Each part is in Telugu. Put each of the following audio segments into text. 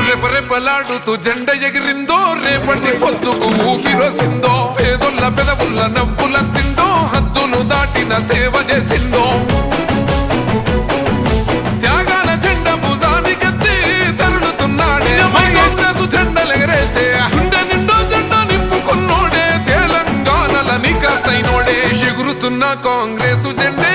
రెపరెపలాడుతూ జెండ ఎగిరిందో రేపటి పొద్దుకు ఊపిరోసిందో పేదొల్ల పెదవుల్ల నవ్వుల తిండో హద్దులు దాటిన సేవ చేసిందో త్యాగాల జెండ భుజానికెత్తి తరుడుతున్నాడే కాంగ్రెస్ జెండలెగరేసే గుండె నిండో జెండ నింపుకున్నోడే తెలంగాణల నికాసైనోడే ఎగురుతున్న కాంగ్రెస్ జెండే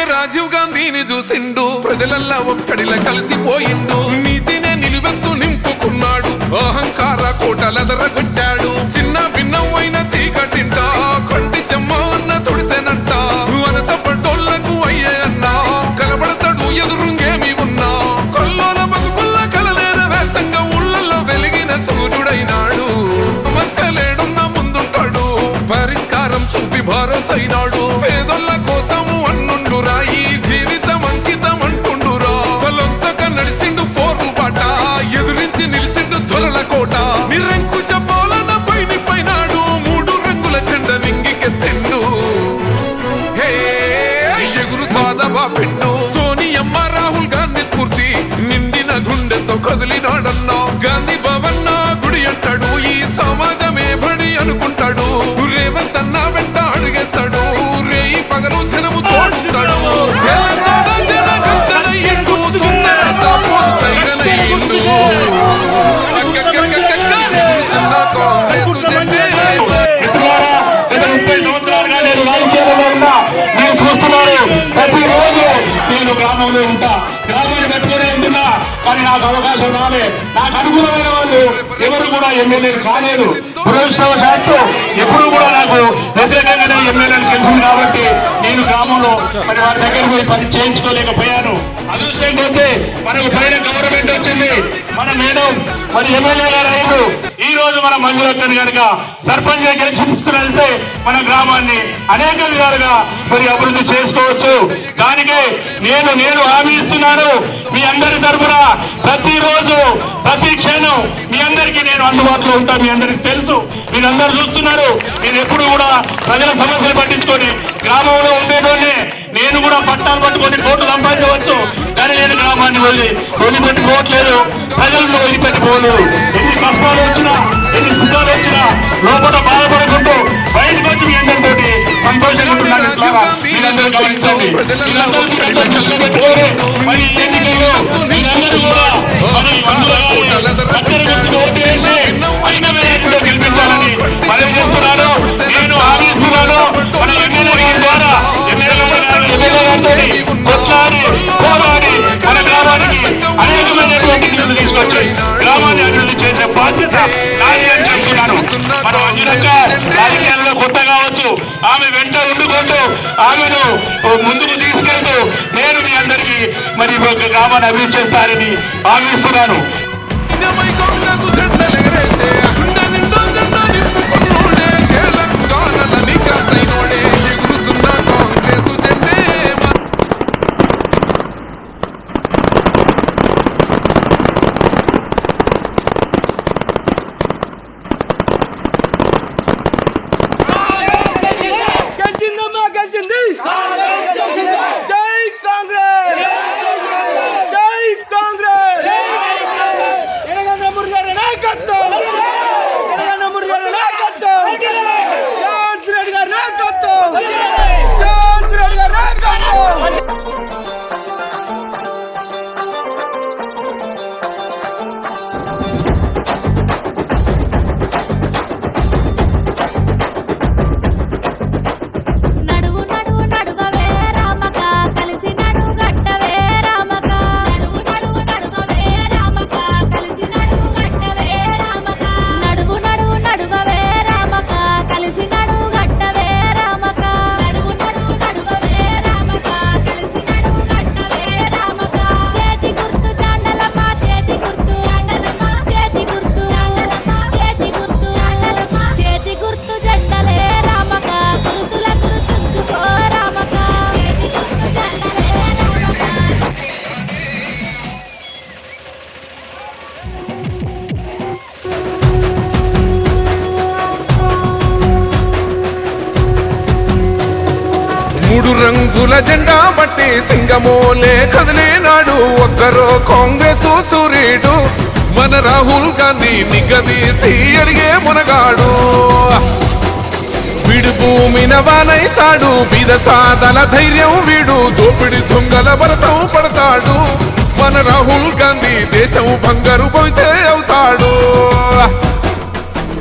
రాజీవ్ గాంధీని చూసిండు ప్రజలల్లా ఒక్కడిలా కలిసిపోయిండు నీతినే నిలువెత్తు నింపుకున్నాడు అహంకార కోటలెదరగొట్టాడు చిన్న భిన్నమైన చీకటింట కంటి చెమ్మ అన్న తుడిసెనంట వనసపడ్డోళ్లకు అయ్యే అన్నా కలబడతాడు ఎదురుంగేమి ఉన్నా కొల్లోల బతుకుల్ల కలలేర వేసంగా ఊళ్ళల్లో వెలిగిన సూర్యుడైనాడు సమస్యలేడున్న ముందుంటాడు పరిష్కారం చూపి భరోసైనాడు పేదోళ్ళ కోసము అన్నుండు రాయి జీవితం అంకితం అంటుండురా తలొంచక నడిసిండు పోరు బాట ఎదురించి నిలిసిండు దొరల కోట నిరంకుశ పాలన పైనాడు మూడు రంగుల జెండ నింగికెత్తిండు ఎగురుతాదబా పిండు సోనియమ్మ రాహుల్ గాంధీ స్ఫూర్తి నిండిన గుండెతో కదిలినాడన్నా గాంధీ భవన్ గుడి అంటాడు ఈ సమాజమే బడి అనుకుంటాడు రేవంత్ అన్న వెంట అడుగేస్తాడు రేయి పగలు జనము తోడుంటాడు తెలంగాణ జన గంజనయ్యిండు సొంత రాష్ట్ర పోరు సైరనయ్యిండు ఎగురుతున్న కాంగ్రెస్ జెండే ప్రతిరోజు నేను గ్రామంలో ఉంటా గ్రామాన్ని పెట్టుకునే ఉంటున్నా కానీ నాకు అవకాశం రాలే నాకు అనుకూలమైన వాళ్ళు ఎవరు కూడా ఎమ్మెల్యేలు కాలేదు దురదృష్టవశాత్తు ఎప్పుడు కూడా నాకు వ్యతిరేకంగానే ఎమ్మెల్యేలు గెలిచింది కాబట్టి నేను గ్రామంలో మరి వారి దగ్గరికి పోయి పని చేయించుకోలేకపోయాను అదృష్టం పోతే మనకు పైన గవర్నమెంట్ వచ్చింది మన మేడం మరి ఎమ్మెల్యే గారు అయ్యారు ఈ రోజు మన మంజులక్కని కనుక సర్పంచ్ గెలిచిస్తే మన గ్రామాన్ని అనేక విధాలుగా మరి అభివృద్ధి చేసుకోవచ్చు దానికే నేను హామీ ఇస్తున్నాను మీ అందరి తరఫున ప్రతిరోజు ప్రతి క్షణం మీ అందరికీ నేను అందుబాటులో ఉంటా మీ అందరికి తెలుసు మీరందరూ చూస్తున్నారు నేను ఎప్పుడు కూడా ప్రజల సమస్యలు పట్టించుకొని గ్రామంలో ఉండేటోనే నేను కూడా పట్టాలు పట్టుకొని కోట్లు సంపాదించవచ్చు కానీ నేను గ్రామాన్ని వదిలిపెట్టుకోవట్లేదు ప్రజలను వదిలిపెట్టుకోను ఎన్ని కష్టాలు వచ్చినా ఎన్ని సుఖాలు వచ్చినా లోపల బాధపడుకుంటూ బయటకు వచ్చి మీ అందరితోటి సంతోషంగా గెలిపించాలని మనం చేస్తున్నాను నేను ఆదేశిస్తున్నాను మన ఎమ్మెల్యే ద్వారా పోరాడి మన గ్రామానికి అనేకమైనటువంటి నిధులు తీసుకొచ్చి గ్రామాన్ని అభివృద్ధి చేసే బాధ్యత నాది అని చెప్తున్నాను మనం అంజనక్క రాజకీయాల్లో కొత్త కావచ్చు ఆమె వెంట ఉండుకుంటూ ఆమెను ముందుకు తీసుకెళ్తూ నేను మీ అందరికీ మరి గ్రామాన్ని అభివృద్ధి చేస్తారని హామీస్తున్నాను నాయకత్వం మూడు రంగుల జెండా బట్టి సింగమోలే కదిలేనాడు ఒక్కరో కాంగ్రెస్ సూర్యుడు మన రాహుల్ గాంధీ నిగదీసి అడిగే మునగాడు వీడు భూమిన వానైతాడు బీద సాదల ధైర్యం వీడు దోపిడి దొంగల భరతం పడతాడు మన రాహుల్ గాంధీ దేశం బంగారు పోతే అవుతాడు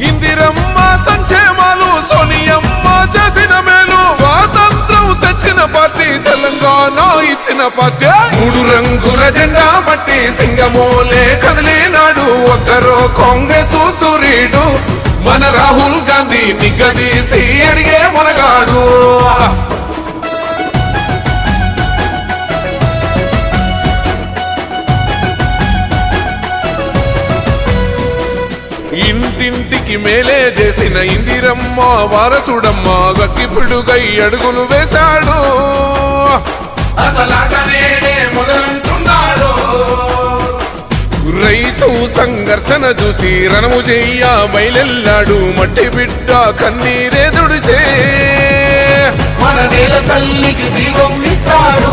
ఇందిరమ్మ సంక్షేమాలు సోనియమ్మ చేసిన మేలు స్వాతంత్రం తెచ్చిన పార్టీ తెలంగాణ ఇచ్చిన పార్టీ మూడు రంగుల జెండా బట్టి సింగమోలే కదిలేనాడు ఒక్కరో కాంగ్రెస్ సూర్యుడు మన రాహుల్ గాంధీ నిగదీసి అడిగే మునగాడు ఇంటింటికి మేలే చేసిన ఇందిరమ్మ వారసుడమ్మ గక్కిపిడుగై అడుగులు వేశాడు రైతు సంఘర్షణ చూసి రణము చెయ్య బయలెల్లాడు మట్టి బిడ్డ కన్నీరే దుడిచే మన నేల తల్లికి జీవం ఇస్తాడు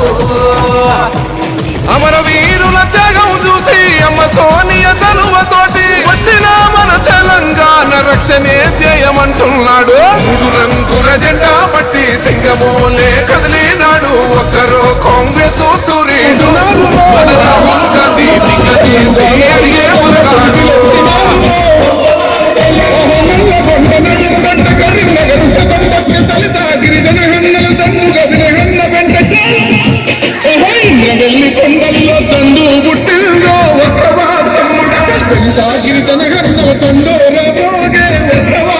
అమర వీరుల త్యాగం చూసి అమ్మ సోనియ చలువతోటి వచ్చిన మన తెలంగాణ రక్షణే ధ్యేయమంటున్నాడు మూడు రంగుల జెండా బట్టి సింగమోలే కదిలినాడు ఒక్కరో కాంగ్రెస్ సూర్యుడు మన రాహుల్ గాంధీ నిగదీసి అడిగే మునగాడు వెళ్ళి కొండల్లో తండు పుట్టిందో వస్తవా తమ్ముడా గిరిజన గర్ణ తండు రోగే వస్తవా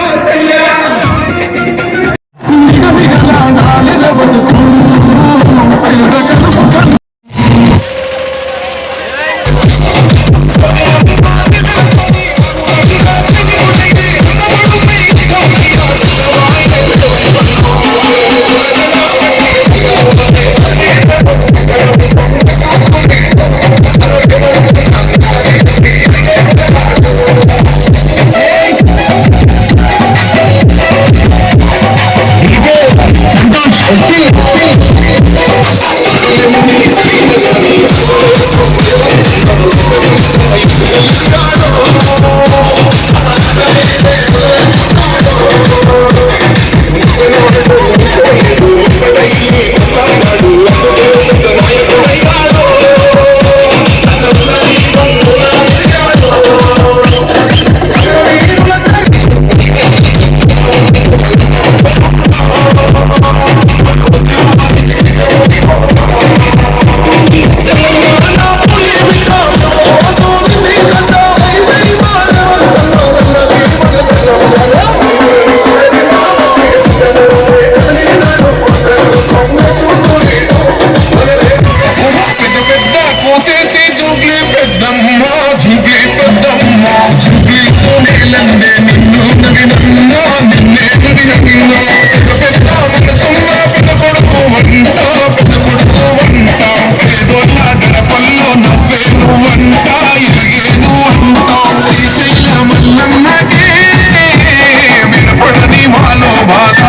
వినపడని మాలో బాధ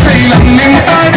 శైలం నింటాడు